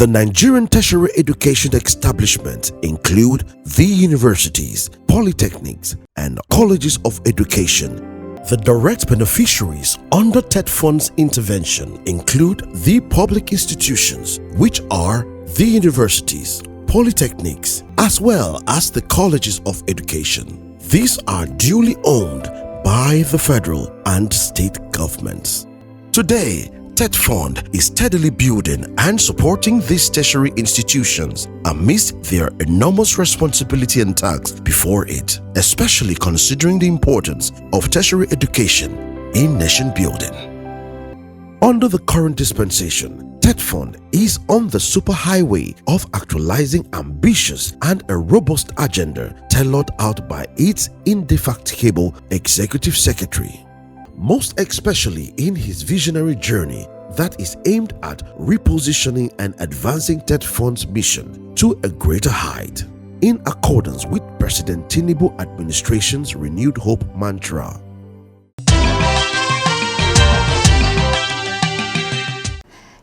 The Nigerian tertiary education establishments include the universities, polytechnics, and colleges of education. The direct beneficiaries under TED Fund's intervention include the public institutions, which are the universities, polytechnics, as well as the colleges of education. These are duly owned by the federal and state governments. Today, TED Fund is steadily building and supporting these tertiary institutions amidst their enormous responsibility and tasks before it, especially considering the importance of tertiary education in nation building. Under the current dispensation, TED Fund is on the superhighway of actualizing ambitious and a robust agenda tailored out by its indefatigable Executive Secretary, most especially in his visionary journey that is aimed at repositioning and advancing TED Fund's mission to a greater height, in accordance with President Tinubu administration's renewed hope mantra.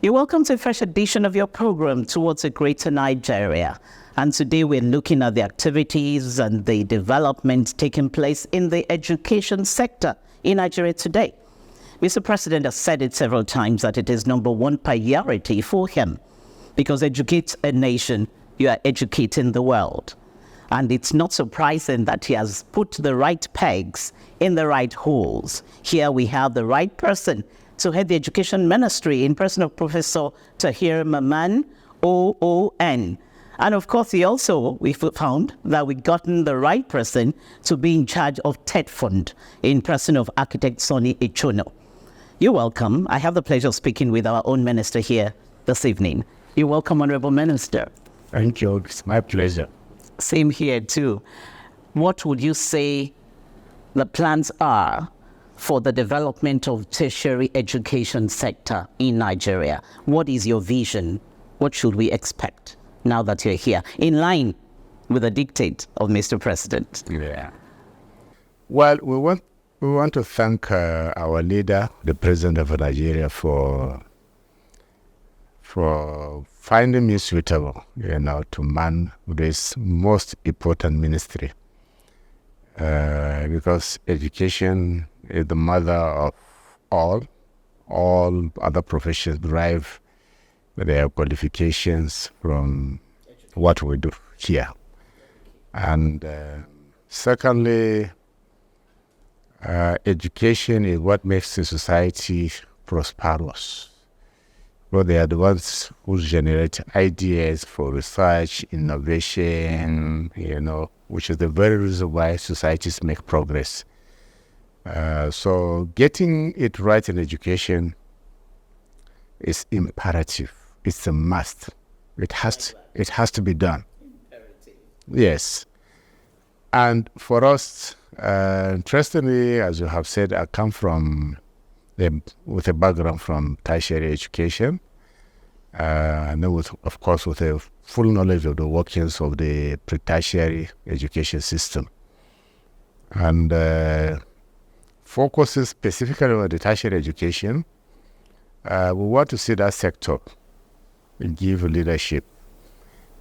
You're welcome to a fresh edition of your program Towards a Greater Nigeria. And today we're looking at the activities and the development taking place in the education sector in Nigeria today. Mr. President has said it several times that it is number one priority for him, because educate a nation, you are educating the world. And it's not surprising that he has put the right pegs in the right holes. Here we have the right person to head the education ministry in person of Professor Tahir Mamman, OON. And of course, we found that we've gotten the right person to be in charge of TED Fund in person of Architect Sonny Ichono. You're welcome. I have the pleasure of speaking with our own minister here this evening. You're welcome, Honorable Minister. Thank you. It's my pleasure. Same here too. What would you say the plans are for the development of tertiary education sector in Nigeria? What is your vision? What should we expect now that you're here, in line with the dictate of Mr. President? Yeah. Well, we want to thank our leader, the President of Nigeria, for finding me suitable, to man this most important ministry. Because education is the mother of all other professions derive their qualifications from what we do here. And secondly, education is what makes the society prosperous. Well, they are the ones who generate ideas for research, innovation, which is the very reason why societies make progress. So getting it right in education is imperative. It's a must. It has to be done. Imperative. Yes. And for us, interestingly, as you have said, I come with a background from tertiary education, and of course with a full knowledge of the workings of the pre-tertiary education system, and focuses specifically on the tertiary education. We want to see that sector give leadership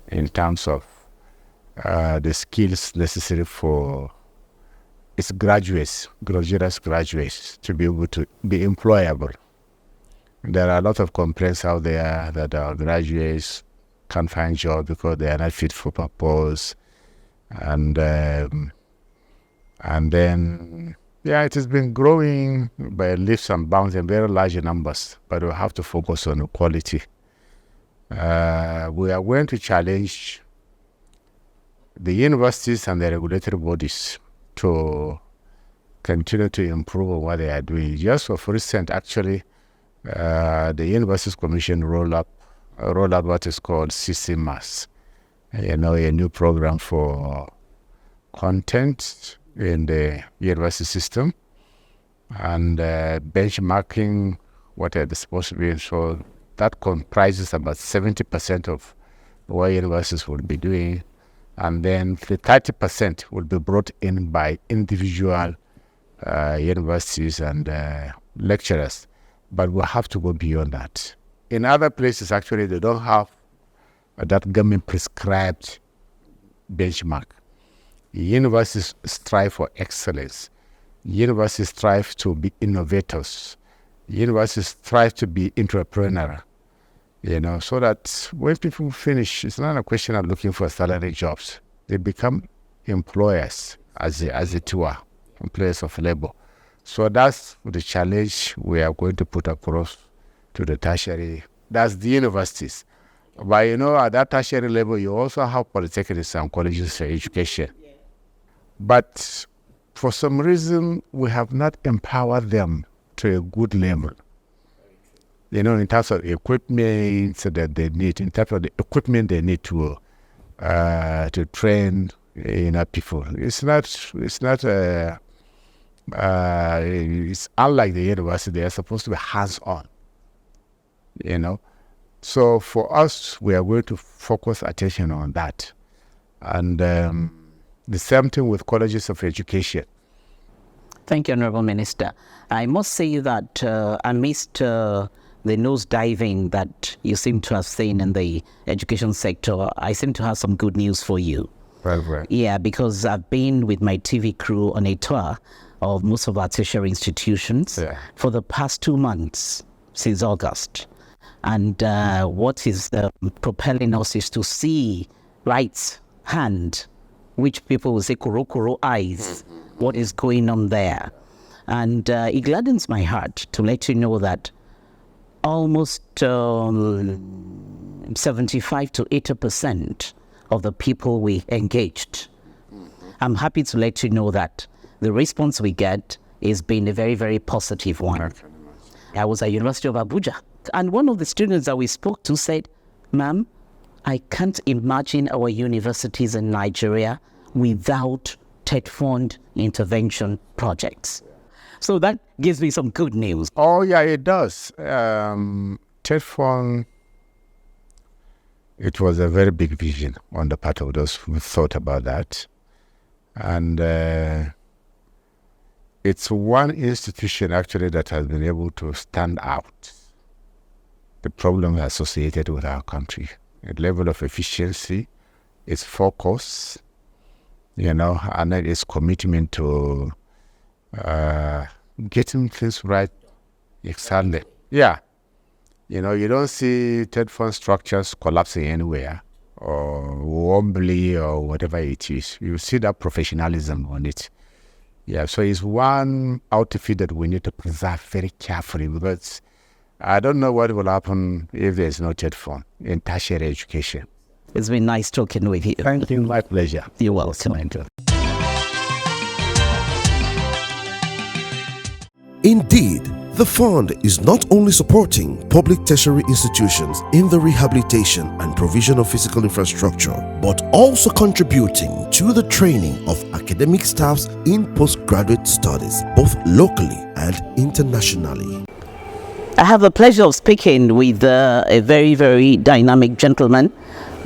in terms of the skills necessary for its graduates to be able to be employable. There are a lot of complaints out there that our graduates can't find jobs because they are not fit for purpose, and then it has been growing by leaps and bounds in very large numbers, but we have to focus on quality. We are going to challenge the universities and the regulatory bodies to continue to improve on what they are doing. Just for instance, actually, the Universities Commission rolled out what is called CCMAS, a new program for content in the university system, and benchmarking what are supposed to be. So that comprises about 70% of what universities will be doing. And then the 30% will be brought in by individual universities and lecturers. But we'll have to go beyond that. In other places, actually, they don't have that government prescribed benchmark. Universities strive for excellence. Universities strive to be innovators. Universities strive to be entrepreneurial, so that when people finish, it's not a question of looking for salary jobs. They become employers, as it were, employers of labor. So that's the challenge we are going to put across to the tertiary. That's the universities. But at that tertiary level, you also have polytechnics and colleges of education. But for some reason, we have not empowered them to a good level. In terms of equipment that they need, in terms of the equipment they need to train people. It's unlike the university. They are supposed to be hands-on. So for us, we are going to focus attention on that, and the same thing with colleges of education. Thank you, Honorable Minister. I must say that amidst the nose diving that you seem to have seen in the education sector, I seem to have some good news for you. Right. Yeah, because I've been with my TV crew on a tour of most of our tertiary institutions for the past 2 months, since August. And what is propelling us is to see right hand, which people will say kuro eyes, what is going on there. And it gladdens my heart to let you know that almost 75 to 80% of the people we engaged, I'm happy to let you know that the response we get has been a very, very positive one. I was at University of Abuja, and one of the students that we spoke to said, "Ma'am, I can't imagine our universities in Nigeria without TED Fund intervention projects." So that gives me some good news. Oh, yeah, it does. TED Fund, it was a very big vision on the part of those who thought about that. And it's one institution actually that has been able to stand out the problem associated with our country. A level of efficiency, its focus, and then its commitment to getting things right. Exactly. Yeah. You don't see TED Fund structures collapsing anywhere, or wobbly, or whatever it is. You see that professionalism on it. Yeah, so it's one outfit that we need to preserve very carefully, because I don't know what will happen if there's no TED Fund in tertiary education. It's been nice talking with you. Thank you. My pleasure. You're welcome. Indeed, the fund is not only supporting public tertiary institutions in the rehabilitation and provision of physical infrastructure, but also contributing to the training of academic staffs in postgraduate studies, both locally and internationally. I have the pleasure of speaking with a very, very dynamic gentleman,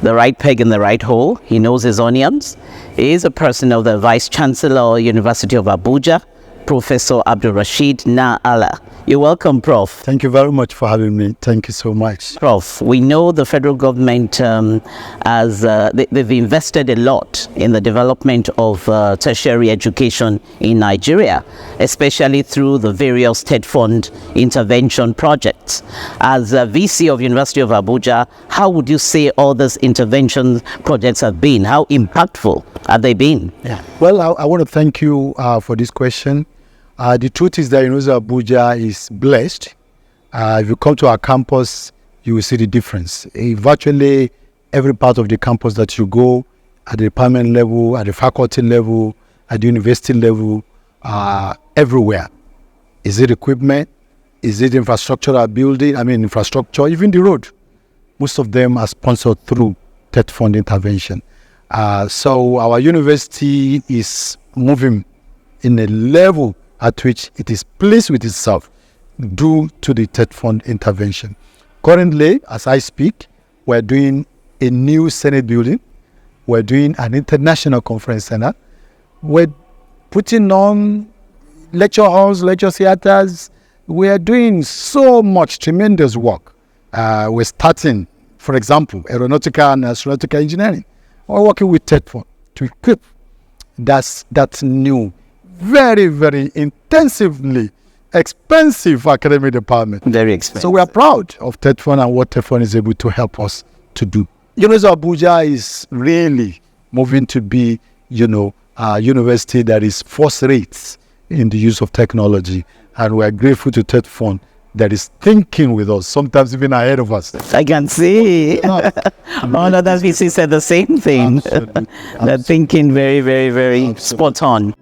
the right peg in the right hole. He knows his onions. He is a person of the Vice Chancellor, University of Abuja, Professor Abdul Rashid Na'Allah. You're welcome, Prof. Thank you very much for having me. Thank you so much. Prof, we know the federal government they've invested a lot in the development of tertiary education in Nigeria, especially through the various TED Fund intervention projects. As a VC of University of Abuja, how would you say all these intervention projects have been? How impactful have they been? Yeah. Well, I want to thank you for this question. The truth is that University of Abuja is blessed. If you come to our campus, you will see the difference. Virtually every part of the campus that you go, at the department level, at the faculty level, at the university level, everywhere. Is it equipment? Is it infrastructural building? Infrastructure, even the road. Most of them are sponsored through TED Fund intervention. So our university is moving in a level at which it is pleased with itself due to the TED Fund intervention. Currently, as I speak, we're doing a new Senate building. We're doing an international conference center. We're putting on lecture halls, lecture theaters. We're doing so much tremendous work. We're starting for example, aeronautical and astronautical engineering. We're working with TETFund to equip that new, very, very intensively expensive academic department. Very expensive. So we are proud of TETFund and what TETFund is able to help us to do. University of Abuja is really moving to be, a university that is first rate in the use of technology. And we are grateful to TETFund that is thinking with us, sometimes even ahead of us. I can see. All other VC said the same thing. Absolutely. They're thinking very, very, very spot on.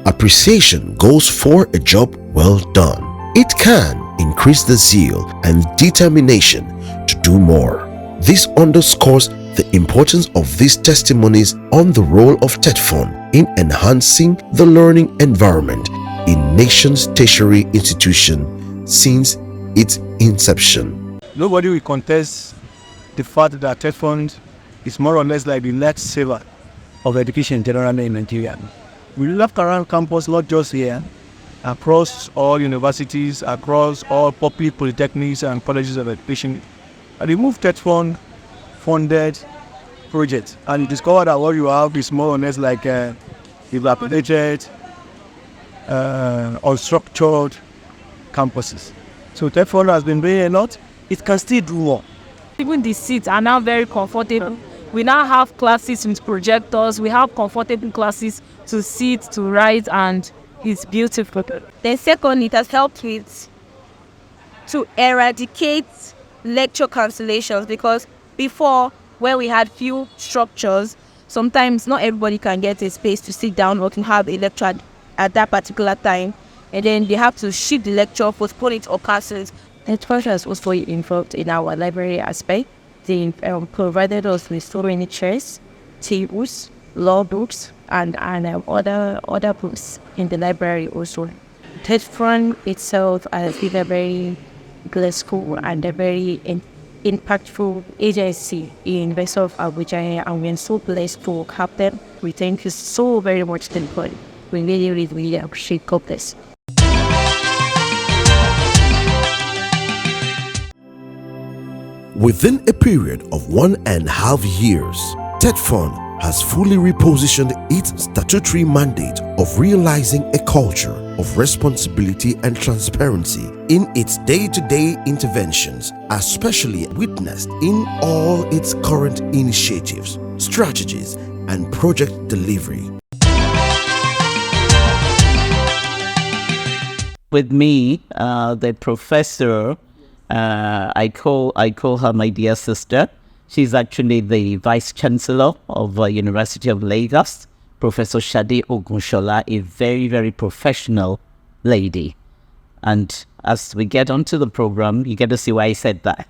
Appreciation goes for a job well done. It can increase the zeal and determination to do more. This underscores the importance of these testimonies on the role of TETFund in enhancing the learning environment in nation's tertiary institution since its inception. Nobody will contest the fact that TETFund is more or less like the lifesaver of education generally in Nigeria. We look around campus, not just here, across all universities, across all public polytechnics and colleges of education. And remove TETFund funded projects and you discover that what you have is more or less like dilapidated, unstructured campuses. So TETFund has been doing a lot. It can still do more. Even the seats are now very comfortable. We now have classes with projectors. We have comfortable classes to sit, to write, and it's beautiful. Then second, it has helped with to eradicate lecture cancellations, because before, where we had few structures, sometimes not everybody can get a space to sit down or to have a lecture at that particular time, and then they have to shift the lecture, postpone it, or cancel it. TETFund has also involved in our library aspect. They provided us with so many chairs, tables, law books, and other books in the library also. TETFund itself has been a very school and a very impactful agency in University of Abuja, and we're so blessed to have them. We thank you so very much, TETFund. We really appreciate. God bless. Within a period of 1.5 years, TETFund has fully repositioned its statutory mandate of realizing a culture of responsibility and transparency in its day-to-day interventions, especially witnessed in all its current initiatives, strategies, and project delivery. With me, the professor, I call her my dear sister. She's actually the Vice Chancellor of University of Lagos, Professor Shade Ogunshola, a very, very professional lady. And as we get onto the program, you get to see why I said that.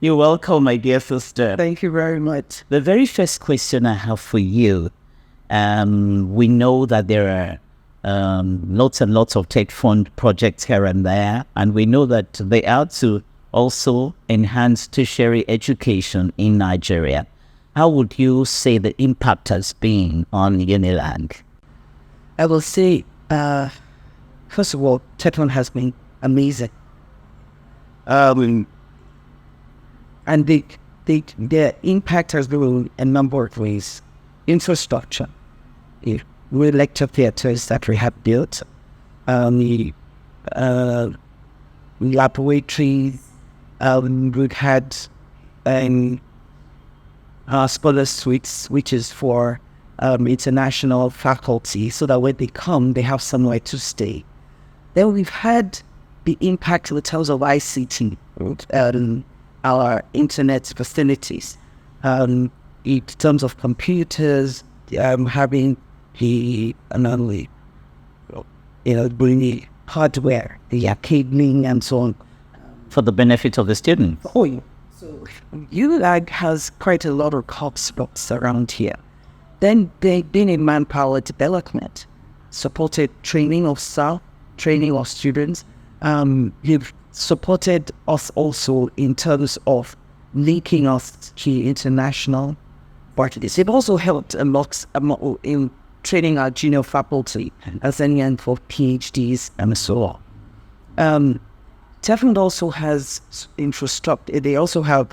You're welcome, my dear sister. Thank you very much. The very first question I have for you, we know that there are lots and lots of TETFund projects here and there, and we know that they are to also enhance tertiary education in Nigeria. How would you say the impact has been on Unilag? I will say, first of all, TETFund has been amazing. And the impact has been in a number of ways. Infrastructure, lecture theatres that we have built, laboratories. We've had scholar suites, which is for international faculty, so that when they come, they have somewhere to stay. Then we've had the impact in terms of ICT, our internet facilities, in terms of computers, having the bringing hardware, the cabling, and so on. For the benefit of the students. Oh, yeah. So ULAG has quite a lot of hotspots around here. Then they've been in manpower development, supported training of staff, training of students. You've supported us also in terms of linking us to international parties. They've also helped a lot in training our junior faculty, as any for PhDs and so on. TETFund also has infrastructure. They also have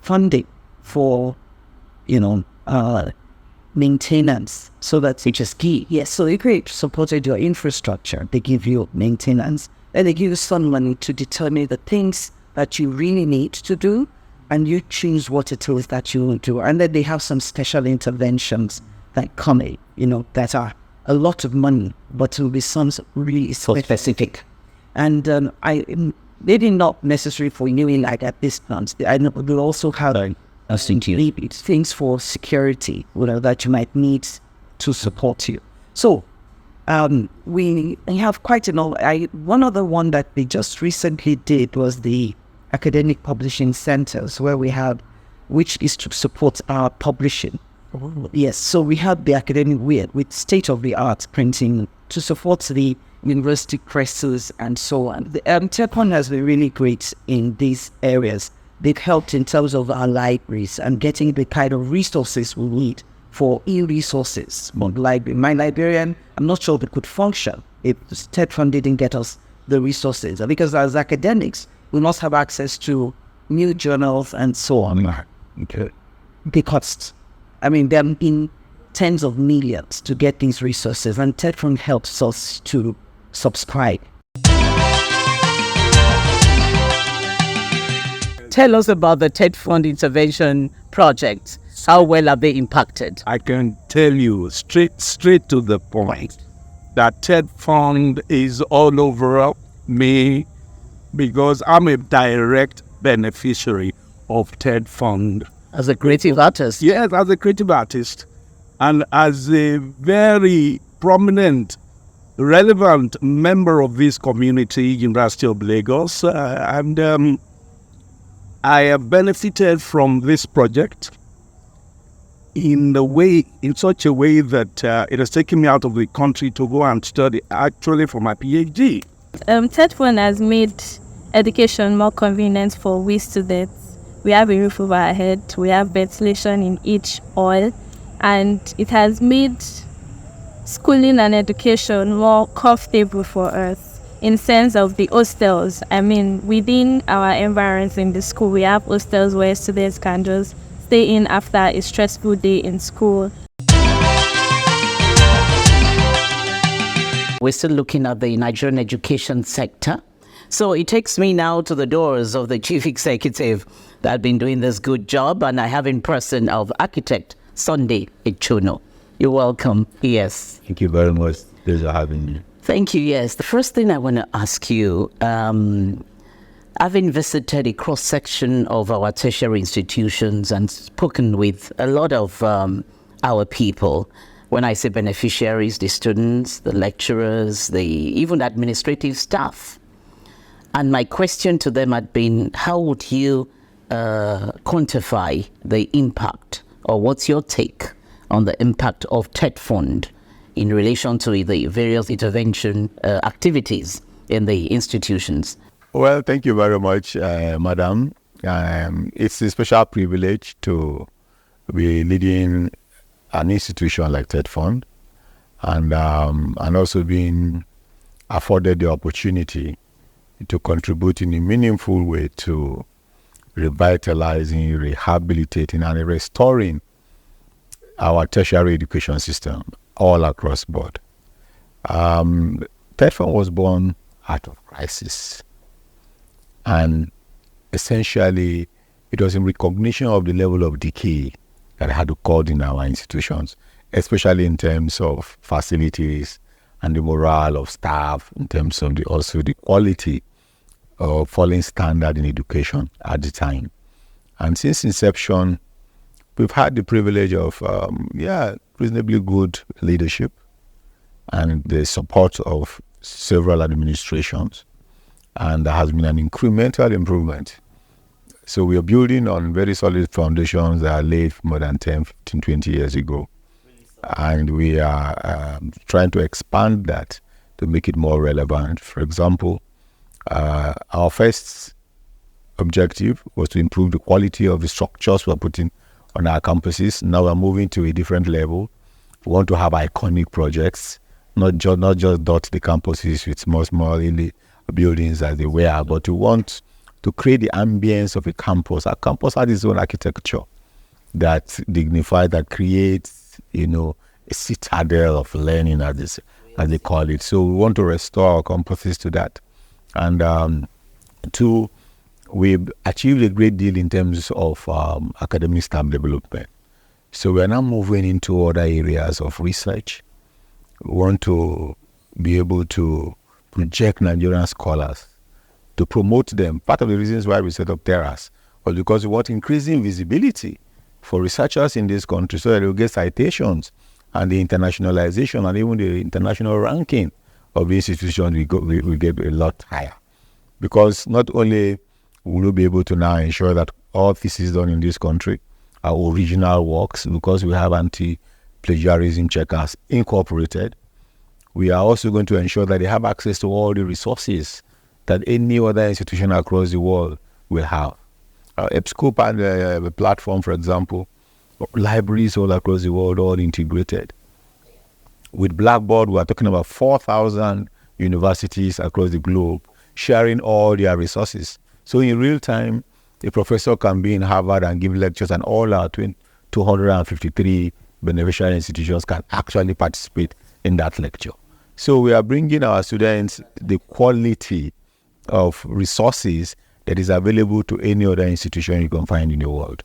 funding for, maintenance. So that's Which is key. yes. So they supported your infrastructure. They give you maintenance, and they give you some money to determine the things that you really need to do, and you choose what it is that you will do. And then they have some special interventions that come in, that are a lot of money, but it will be some really So specific. and they did not necessarily for you like at this point. I know we also have things for security, that you might need to support you. So we have quite one other one that we just recently did was the academic publishing centers, which is to support our publishing. Yes, so we have the academic with state-of-the-art printing to support the university presses and so on. The TEDFund has been really great in these areas. They've helped in terms of our libraries and getting the kind of resources we need for e-resources. My librarian, I'm not sure if it could function if the TEDFund didn't get us the resources, because as academics, we must have access to new journals and so on. Okay. Because they're in tens of millions to get these resources, and TEDFund helps us to subscribe. Tell us about the TEDFund intervention project. How well are they impacted? I can tell you straight to the point that TEDFund is all over me because I'm a direct beneficiary of TEDFund. As a creative artist? Yes, as a creative artist and as a very prominent, relevant member of this community, University of Lagos, and I have benefited from this project in such a way that it has taken me out of the country to go and study actually for my PhD. TEDFund has made education more convenient for we students. We have a roof over our head, we have ventilation in each hall, and it has made schooling and education more comfortable for us in sense of the hostels. Within our environs in the school, we have hostels where students can just stay in after a stressful day in school. We're still looking at the Nigerian education sector. So it takes me now to the doors of the chief executive that has been doing this good job, and I have in person of architect Sunday Ichuno. You're welcome. Yes. Thank you very much. Pleasure having you. Thank you. Yes. The first thing I want to ask you, having visited a cross-section of our tertiary institutions and spoken with a lot of our people, when I say beneficiaries, the students, the lecturers, even administrative staff. And my question to them had been, how would you quantify the impact, or what's your take on the impact of TEDFund in relation to the various intervention activities in the institutions? Well, thank you very much, Madam. It's a special privilege to be leading an institution like TEDFund, and also being afforded the opportunity to contribute in a meaningful way to revitalizing, rehabilitating, and restoring our tertiary education system all across board. TEDFund was born out of crisis, and essentially it was in recognition of the level of decay that had occurred in our institutions, especially in terms of facilities and the morale of staff, in terms of also the quality of falling standard in education at the time. And since inception, we've had the privilege of reasonably good leadership and the support of several administrations, and there has been an incremental improvement. So we are building on very solid foundations that are laid more than 10, 15, 20 years ago. And we are trying to expand that to make it more relevant. For example, our first objective was to improve the quality of the structures we're putting on our campuses. Now we're moving to a different level. We want to have iconic projects, not just dot the campuses with small buildings as they were, but we want to create the ambience of a campus. Our campus has its own architecture that dignifies, that creates, a citadel of learning, as they call it. So we want to restore our campuses to that. And two, we've achieved a great deal in terms of academic staff development. So we are now moving into other areas of research. We want to be able to project Nigerian scholars, to promote them. Part of the reasons why we set up TERAS was because we want increasing visibility for researchers in this country so that they will get citations, and the internationalization and even the international ranking of the institution will get a lot higher. Because not only will we be able to now ensure that all theses done in this country are original works, because we have anti-plagiarism checkers incorporated, we are also going to ensure that they have access to all the resources that any other institution across the world will have. EBSCOOP and a platform, for example, libraries all across the world, all integrated. With Blackboard, we are talking about 4,000 universities across the globe sharing all their resources. So in real time, a professor can be in Harvard and give lectures, and all our 253 beneficial institutions can actually participate in that lecture. So we are bringing our students the quality of resources that is available to any other institution you can find in the world.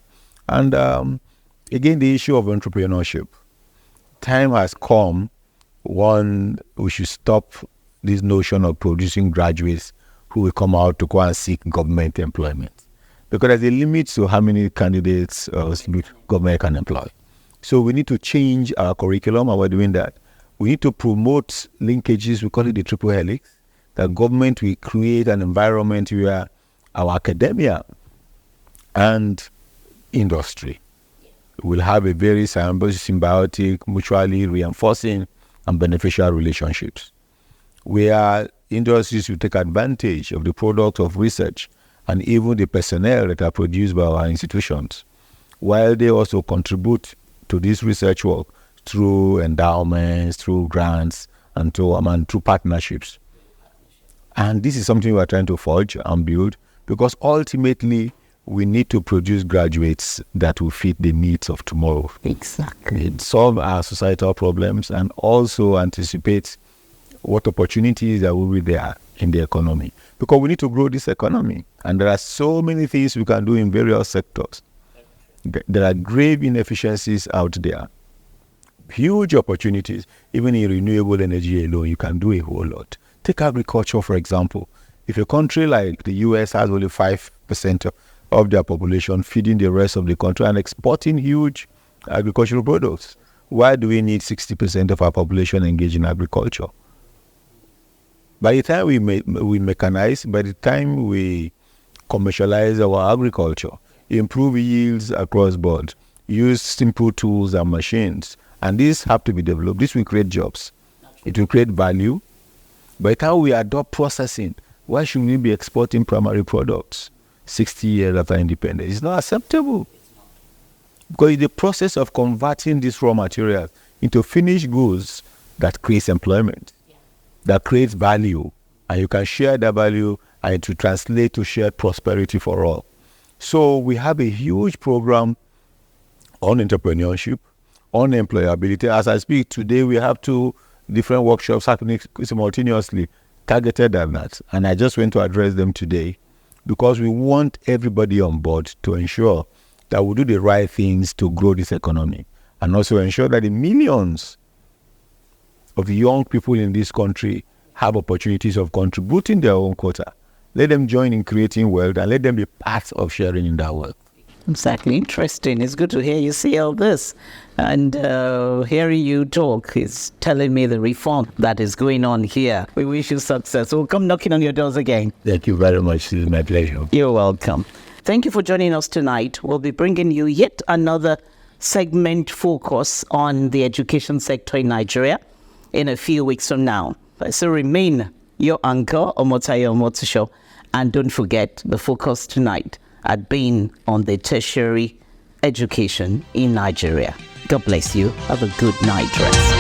And again, the issue of entrepreneurship. Time has come when we should stop this notion of producing graduates who will come out to go and seek government employment. Because there's a limit to how many candidates government can employ. So we need to change our curriculum, and we're doing that. We need to promote linkages, we call it the triple helix, that government will create an environment where our academia and industry will have a very symbiotic, mutually reinforcing and beneficial relationships, where industries will take advantage of the product of research and even the personnel that are produced by our institutions, while they also contribute to this research work through endowments, through grants, and through partnerships. And this is something we are trying to forge and build, because ultimately we need to produce graduates that will fit the needs of tomorrow. Exactly. Solve our societal problems and also anticipate what opportunities there will be there in the economy. Because we need to grow this economy. And there are so many things we can do in various sectors. There are grave inefficiencies out there. Huge opportunities. Even in renewable energy alone, you can do a whole lot. Take agriculture, for example. If a country like the US has only 5% of their population feeding the rest of the country and exporting huge agricultural products, why do we need 60% of our population engaged in agriculture? By the time we mechanize, by the time we commercialize our agriculture, improve yields across board, use simple tools and machines, and these have to be developed. This will create jobs. It will create value. By the time we adopt processing, why should we be exporting primary products 60 years after independence? It's not acceptable. Because it's the process of converting these raw materials into finished goods that creates employment, that creates value, and you can share that value and it will translate to shared prosperity for all. So we have a huge program on entrepreneurship, on employability. As I speak today, we have 2 different workshops happening simultaneously targeted at that. And I just went to address them today because we want everybody on board to ensure that we do the right things to grow this economy, and also ensure that the millions of young people in this country have opportunities of contributing their own quota. Let them join in creating wealth and let them be part of sharing in that wealth. Exactly. Interesting. It's good to hear you say all this. And hearing you talk is telling me the reform that is going on here. We wish you success. We'll come knocking on your doors again. Thank you very much. It is my pleasure. You're welcome. Thank you for joining us tonight. We'll be bringing you yet another segment focus on the education sector in Nigeria in a few weeks from now. So remain your anchor, Omotayo Omotusho, and don't forget the focus tonight at being on the tertiary education in Nigeria. God bless you. Have a good night rest.